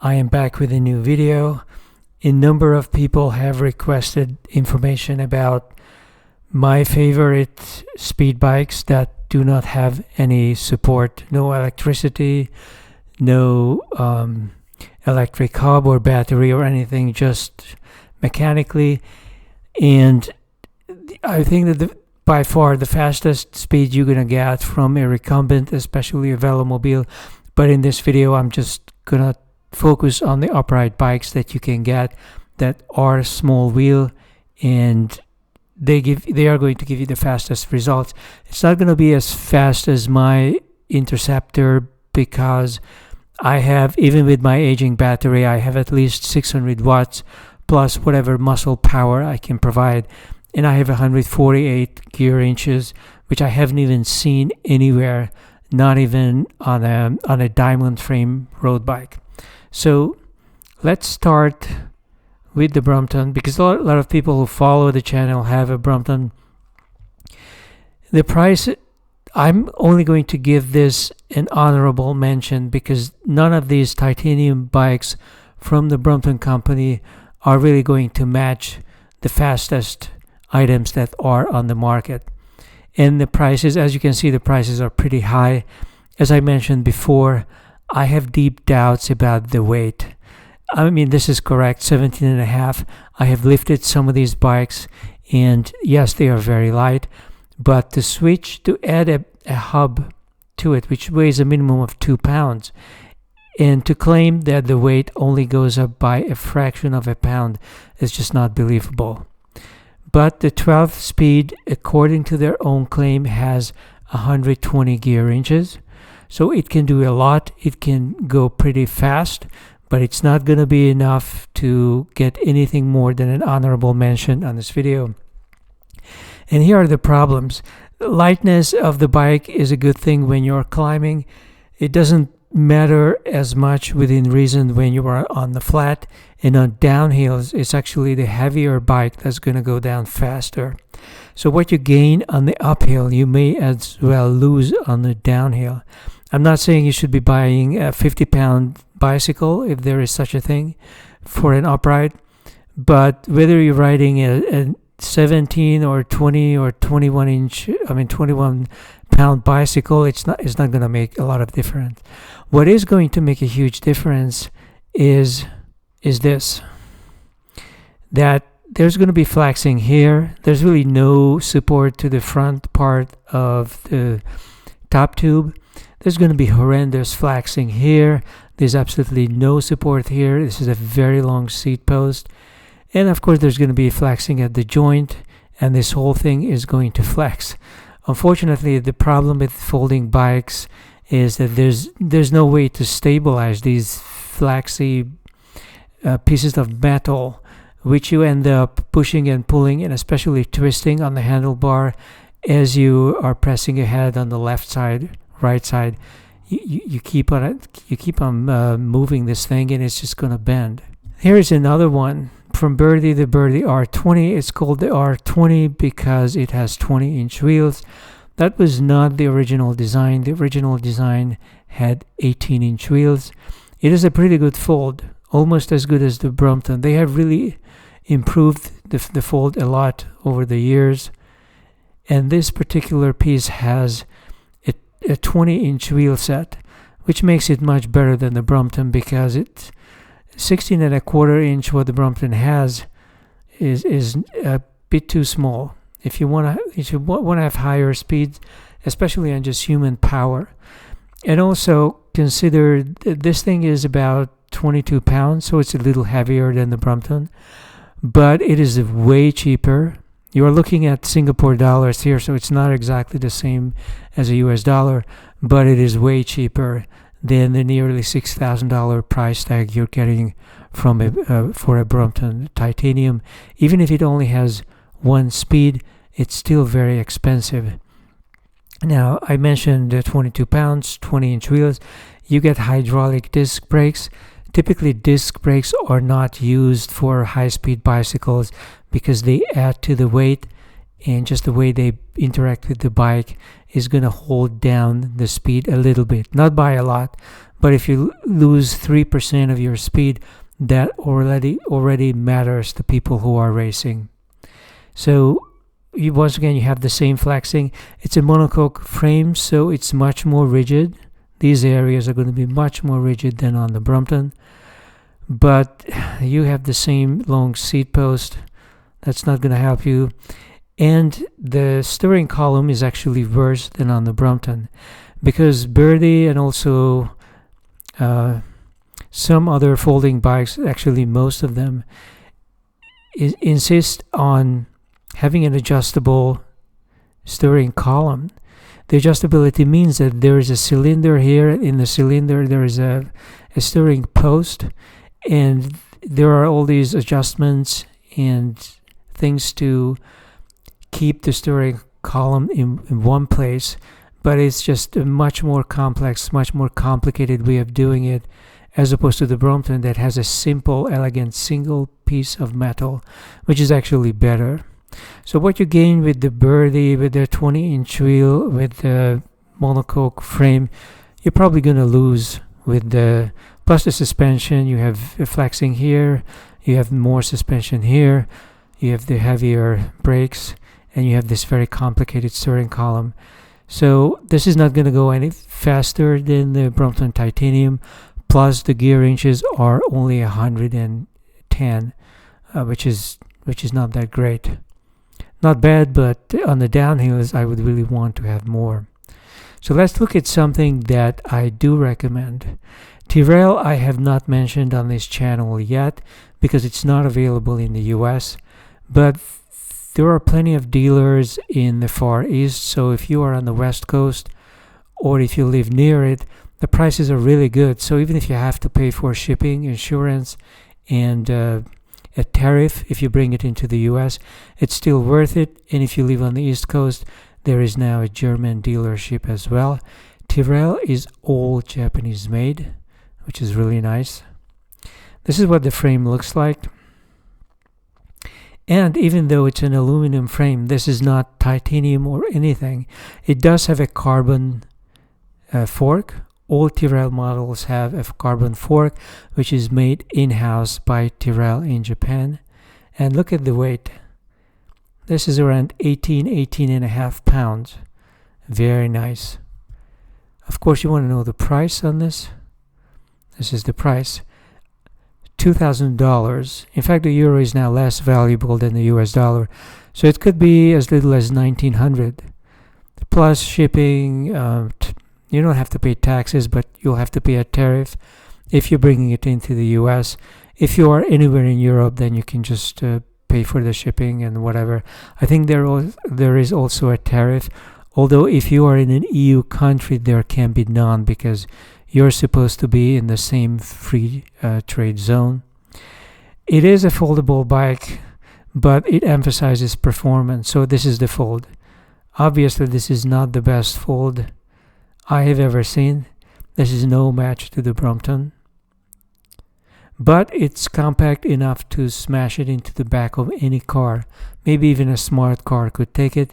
I am back with a new video. A number of people have requested information about my favorite speed bikes that do not have any support, no electricity, no electric hub or battery or anything, just mechanically. And I think that by far the fastest speed you're gonna get from a recumbent, especially a velomobile. But in this video, I'm just gonna focus on the upright bikes that you can get that are small wheel, and they are going to give you the fastest results. It's not going to be as fast as my Interceptor, because I have, even with my aging battery, I have at least 600 watts plus whatever muscle power I can provide, and I have 148 gear inches, which I haven't even seen anywhere, not even on a diamond frame road bike. So let's start with the Brompton, because a lot of people who follow the channel have a Brompton. The price, I'm only going to give this an honorable mention because none of these titanium bikes from the Brompton company are really going to match the fastest items that are on the market. And the prices, as you can see, the prices are pretty high. As I mentioned before, I have deep doubts about the weight. I mean, this is correct, 17.5. I have lifted some of these bikes, and yes, they are very light, but to switch to add a hub to it, which weighs a minimum of 2 pounds, and to claim that the weight only goes up by a fraction of a pound is just not believable. But the 12th speed, according to their own claim, has 120 gear inches. So it can do a lot. It can go pretty fast, but it's not going to be enough to get anything more than an honorable mention on this video. And here are the problems. The lightness of the bike is a good thing when you're climbing. It doesn't matter as much within reason when you are on the flat, and on downhills it's actually the heavier bike that's going to go down faster. So what you gain on the uphill, you may as well lose on the downhill. I'm not saying you should be buying a 50-pound bicycle, if there is such a thing, for an upright, but whether you're riding a 17 or 20 or 21 pound bicycle, it's not going to make a lot of difference. What is going to make a huge difference is this, that there's going to be flaxing here. There's really no support to the front part of the top tube. There's going to be horrendous flaxing here. There's absolutely no support here. This is a very long seat post. And of course there's going to be flaxing at the joint, and this whole thing is going to flex. Unfortunately, the problem with folding bikes is that there's no way to stabilize these flaxy pieces of metal, which you end up pushing and pulling, and especially twisting on the handlebar as you are pressing ahead on the left side, right side. You keep on moving this thing, and it's just going to bend. Here is another one from Birdy, the Birdy R20. It's called the R20 because it has 20-inch wheels. That was not the original design. The original design had 18-inch wheels. It is a pretty good fold, almost as good as the Brompton. They have really improved the fold a lot over the years. And this particular piece has a 20-inch wheel set, which makes it much better than the Brompton, because it's 16.25 inch. What the Brompton has is a bit too small. If you want to have higher speeds, especially on just human power. And also consider this thing is about 22 pounds, so it's a little heavier than the Brompton, but it is way cheaper. You are looking at Singapore dollars here, so it's not exactly the same as a US dollar, but it is way cheaper than the nearly $6,000 price tag you're getting from for a Brompton Titanium. Even if it only has one speed, it's still very expensive. Now, I mentioned the 22 pounds, 20-inch wheels. You get hydraulic disc brakes. Typically, disc brakes are not used for high-speed bicycles because they add to the weight, and just the way they interact with the bike is going to hold down the speed a little bit. Not by a lot, But if you lose 3% of your speed, that already matters to people who are racing. So once again, you have the same flexing. It's a monocoque frame, so it's much more rigid. These areas are going to be much more rigid than on the Brompton. But you have the same long seat post. That's not going to help you. And the steering column is actually worse than on the Brompton, because Birdy and also some other folding bikes, actually most of them, insist on having an adjustable steering column. The adjustability means that there is a cylinder here. In the cylinder there is a steering post, and there are all these adjustments and things to keep the steering column in one place. But it's just a much more complex, much more complicated way of doing it, as opposed to the Brompton that has a simple, elegant, single piece of metal, which is actually better. So what you gain with the Birdy, with the 20-inch wheel, with the monocoque frame, you're probably going to lose with the, plus the suspension. You have flexing here, you have more suspension here, you have the heavier brakes, and you have this very complicated steering column. So this is not going to go any faster than the Brompton Titanium. Plus the gear inches are only 110, which is not that great. Not bad, but on the downhills I would really want to have more. So let's look at something that I do recommend. Tyrell I have not mentioned on this channel yet because it's not available in the US, but there are plenty of dealers in the Far East, so if you are on the West Coast or if you live near it, the prices are really good. So even if you have to pay for shipping, insurance, and a tariff if you bring it into the US, it's still worth it. And if you live on the East Coast, there is now a German dealership as well. Tyrell is all Japanese made, which is really nice. This is what the frame looks like. And even though it's an aluminum frame, this is not titanium or anything. It does have a carbon fork. All Tyrell models have a carbon fork, which is made in-house by Tyrell in Japan. And look at the weight. This is around 18 and a half pounds. Very nice. Of course, you want to know the price on this. This is the price. $2,000. In fact, the euro is now less valuable than the US dollar. So it could be as little as $1,900. Plus shipping. You don't have to pay taxes, but you'll have to pay a tariff if you're bringing it into the US. If you are anywhere in Europe, then you can just pay for the shipping and whatever. I think there is also a tariff. Although if you are in an EU country, there can be none because you're supposed to be in the same free trade zone. It is a foldable bike, but it emphasizes performance. So this is the fold. Obviously, this is not the best fold I have ever seen. This is no match to the Brompton. But it's compact enough to smash it into the back of any car. Maybe even a smart car could take it.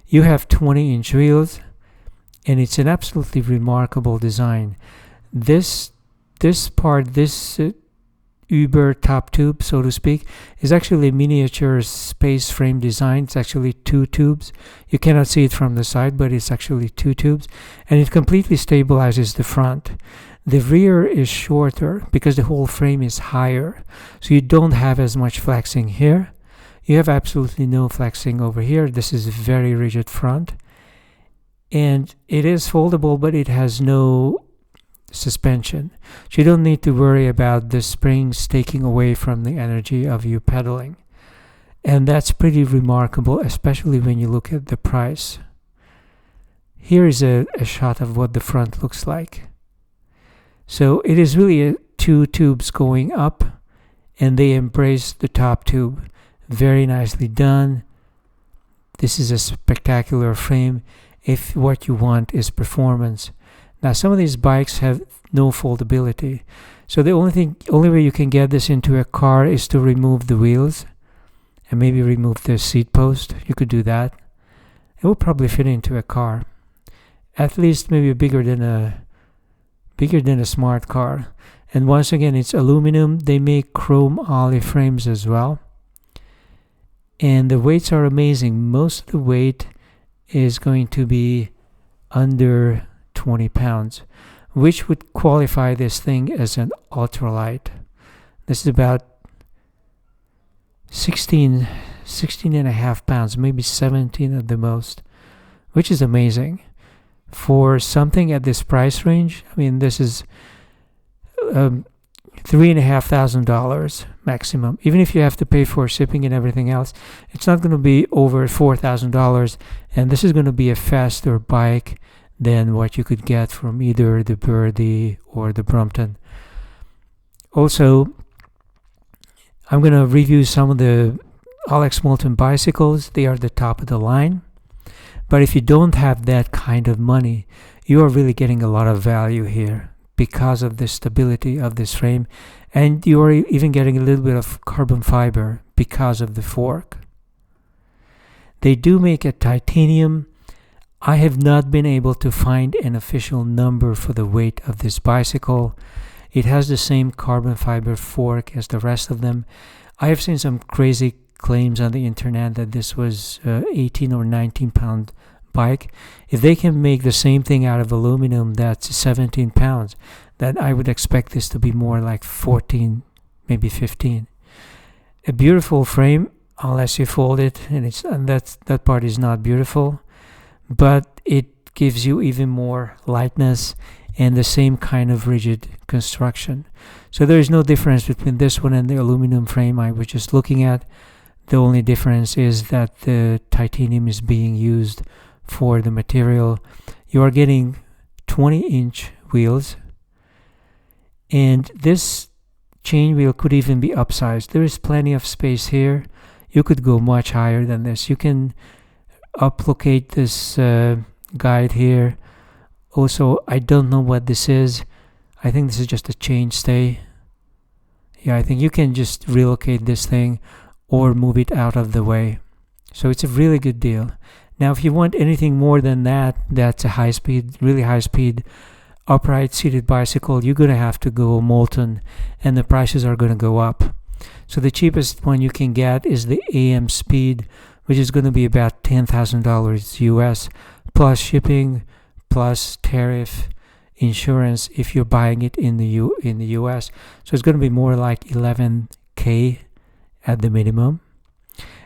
You have 20-inch wheels, and it's an absolutely remarkable design. This Uber top tube, so to speak, is actually a miniature space frame design. It's actually two tubes. You cannot see it from the side, but it's actually two tubes, and it completely stabilizes the front. The rear is shorter because the whole frame is higher, so you don't have as much flexing here. You have absolutely no flexing over here. This is a very rigid front, and it is foldable, but it has no suspension. So you don't need to worry about the springs taking away from the energy of you pedaling. And that's pretty remarkable, especially when you look at the price. Here is a shot of what the front looks like. So it is really two tubes going up, and they embrace the top tube. Very nicely done. This is a spectacular frame if what you want is performance. Now, some of these bikes have no foldability. So the only way you can get this into a car is to remove the wheels and maybe remove the seat post. You could do that. It will probably fit into a car. At least maybe bigger than bigger than a smart car. And once again, it's aluminum. They make chrome alloy frames as well. And the weights are amazing. Most of the weight is going to be under 20 pounds, which would qualify this thing as an ultralight. This is about 16 and a half pounds, maybe 17 at the most, which is amazing. For something at this price range, I mean, this is $3,500 maximum. Even if you have to pay for shipping and everything else, it's not going to be over $4,000. And this is going to be a faster bike than what you could get from either the Birdy or the Brompton. Also, I'm going to review some of the Alex Moulton bicycles. They are the top of the line. But if you don't have that kind of money, you are really getting a lot of value here because of the stability of this frame, and you are even getting a little bit of carbon fiber because of the fork. They do make a titanium. I have not been able to find an official number for the weight of this bicycle. It has the same carbon fiber fork as the rest of them. I have seen some crazy claims on the internet that this was 18 or 19 pound bike. If they can make the same thing out of aluminum that's 17 pounds, then I would expect this to be more like 14, maybe 15. A beautiful frame, unless you fold it, and that part is not beautiful, but it gives you even more lightness and the same kind of rigid construction. So there is no difference between this one and the aluminum frame I was just looking at. The only difference is that the titanium is being used for the material. You are getting 20-inch wheels, and this chain wheel could even be upsized. There is plenty of space here. You could go much higher than this. You can uplocate this guide here. Also, I don't know what this is. I think this is just a chain stay. Yeah, I think you can just relocate this thing or move it out of the way. So it's a really good deal. Now, if you want anything more than that, that's a high-speed, really high-speed, upright seated bicycle, you're going to have to go Moulton, and the prices are going to go up. So the cheapest one you can get is the AM Speed, which is going to be about $10,000 US, plus shipping, plus tariff, insurance if you're buying it in the US. So it's going to be more like $11K at the minimum.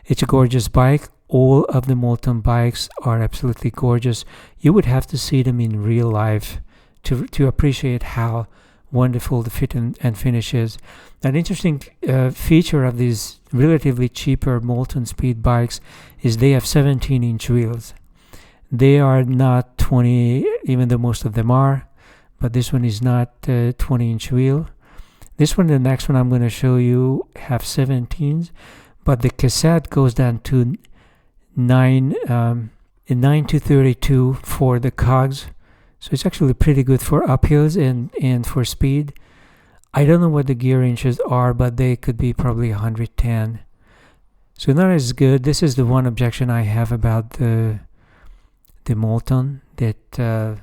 It's a gorgeous bike. All of the Moulton bikes are absolutely gorgeous. You would have to see them in real life to appreciate how wonderful the fit and finish is. An interesting feature of these relatively cheaper Moulton Speed bikes is they have 17-inch wheels. They are not 20, even though most of them are, but this one is not a 20-inch wheel. This one, the next one I'm going to show you, have 17s, but the cassette goes down to 9 to 32 for the cogs. So it's actually pretty good for uphills and for speed. I don't know what the gear inches are, but they could be probably 110. So not as good. This is the one objection I have about the Moulton, that the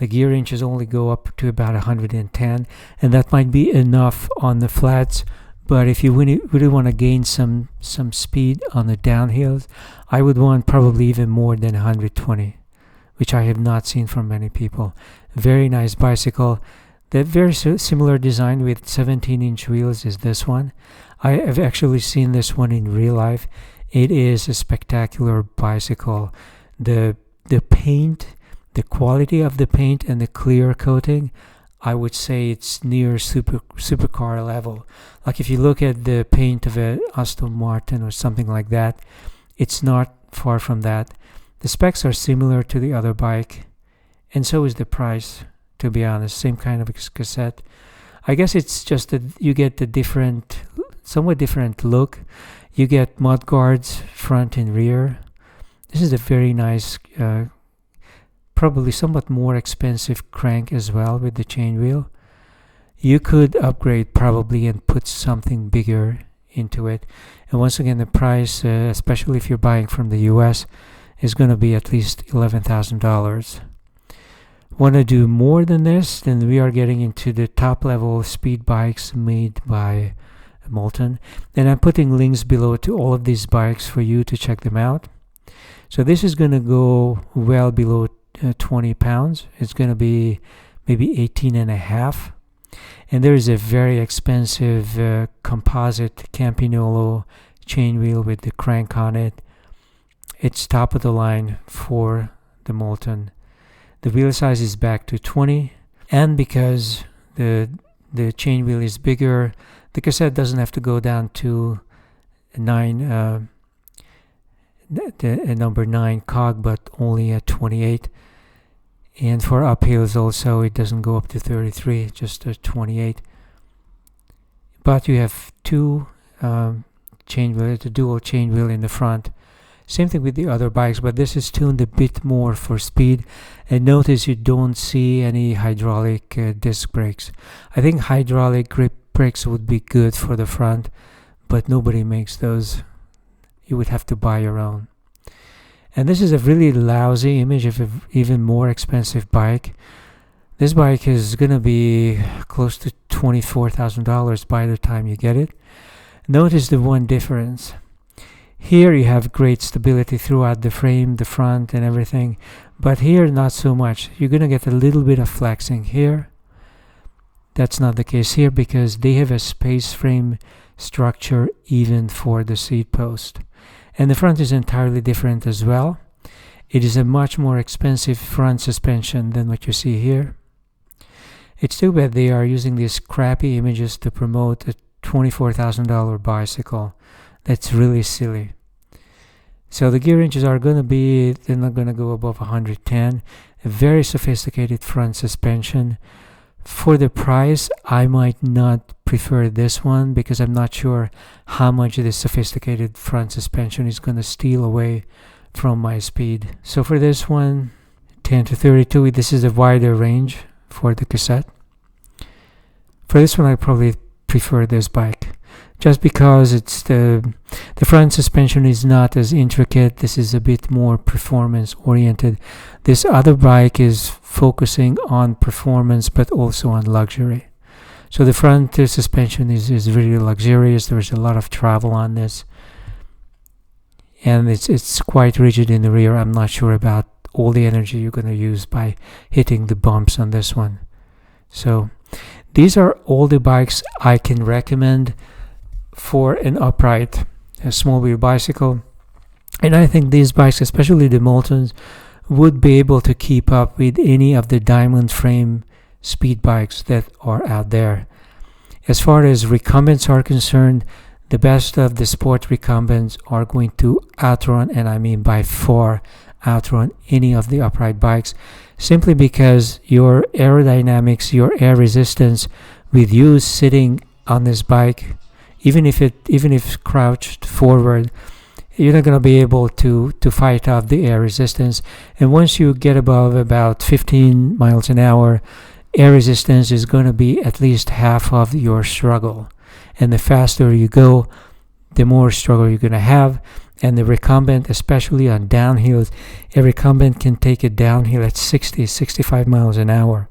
gear inches only go up to about 110, and that might be enough on the flats. But if you really want to gain some speed on the downhills, I would want probably even more than 120, which I have not seen from many people. Very nice bicycle. The very similar design with 17-inch wheels is this one. I have actually seen this one in real life. It is a spectacular bicycle. The paint, the quality of the paint and the clear coating, I would say it's near supercar level. Like if you look at the paint of a Aston Martin or something like that, it's not far from that. The specs are similar to the other bike, and so is the price, to be honest. Same kind of cassette. I guess it's just that you get the somewhat different look. You get mud guards front and rear. This is a very nice, probably somewhat more expensive crank as well with the chain wheel. You could upgrade probably and put something bigger into it. And once again, the price, especially if you're buying from the US, is going to be at least $11,000. want to do more than this, then we are getting into the top level speed bikes made by Moulton. And I'm putting links below to all of these bikes for you to check them out. So this is going to go well below 20 pounds. It's going to be maybe 18 and a half. And there is a very expensive composite Campagnolo chain wheel with the crank on it. It's top of the line for the Moulton. The wheel size is back to 20, and because the chain wheel is bigger, the cassette doesn't have to go down to number 9 cog, but only at 28. And for uphills also, it doesn't go up to 33, just to 28. But you have two chain wheel, it's a dual chain wheel in the front. Same thing with the other bikes, but this is tuned a bit more for speed. And notice you don't see any hydraulic disc brakes. I think hydraulic grip brakes would be good for the front, but nobody makes those. You would have to buy your own. And this is a really lousy image of an even more expensive bike. This bike is going to be close to $24,000 by the time you get it. Notice the one difference. Here you have great stability throughout the frame, the front and everything, but here not so much. You're going to get a little bit of flexing here. That's not the case here because they have a space frame structure even for the seat post. And the front is entirely different as well. It is a much more expensive front suspension than what you see here. It's too bad they are using these crappy images to promote a $24,000 bicycle. That's really silly. So the gear inches are going to be, they're not going to go above 110. A very sophisticated front suspension. For the price, I might not prefer this one because I'm not sure how much this sophisticated front suspension is going to steal away from my speed. So for this one, 10 to 32, this is a wider range for the cassette. For this one, I probably prefer this bike just because it's the front suspension is not as intricate. This is a bit more performance oriented. This other bike is focusing on performance but also on luxury. So the front suspension is really luxurious. There's a lot of travel on this, and it's quite rigid in the rear. I'm not sure about all the energy you're going to use by hitting the bumps on this one. So these are all the bikes I can recommend for an upright small wheel bicycle, and I think these bikes, especially the Moultons, would be able to keep up with any of the diamond frame speed bikes that are out there. As far as recumbents are concerned, the best of the sport recumbents are going to outrun, and I mean by far outrun, any of the upright bikes, simply because your aerodynamics, your air resistance with you sitting on this bike, even if crouched forward, you're not going to be able to fight off the air resistance. And once you get above about 15 miles an hour, air resistance is going to be at least half of your struggle. And the faster you go, the more struggle you're going to have. And the recumbent, especially on downhills, a recumbent can take it downhill at 60, 65 miles an hour.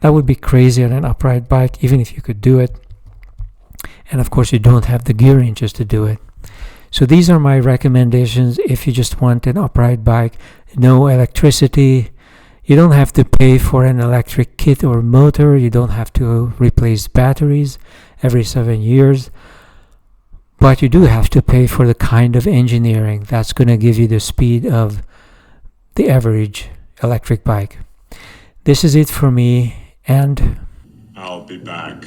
That would be crazy on an upright bike, even if you could do it. And of course, you don't have the gear inches to do it. So these are my recommendations if you just want an upright bike. No electricity. You don't have to pay for an electric kit or motor. You don't have to replace batteries every 7 years. But you do have to pay for the kind of engineering that's going to give you the speed of the average electric bike. This is it for me, and I'll be back.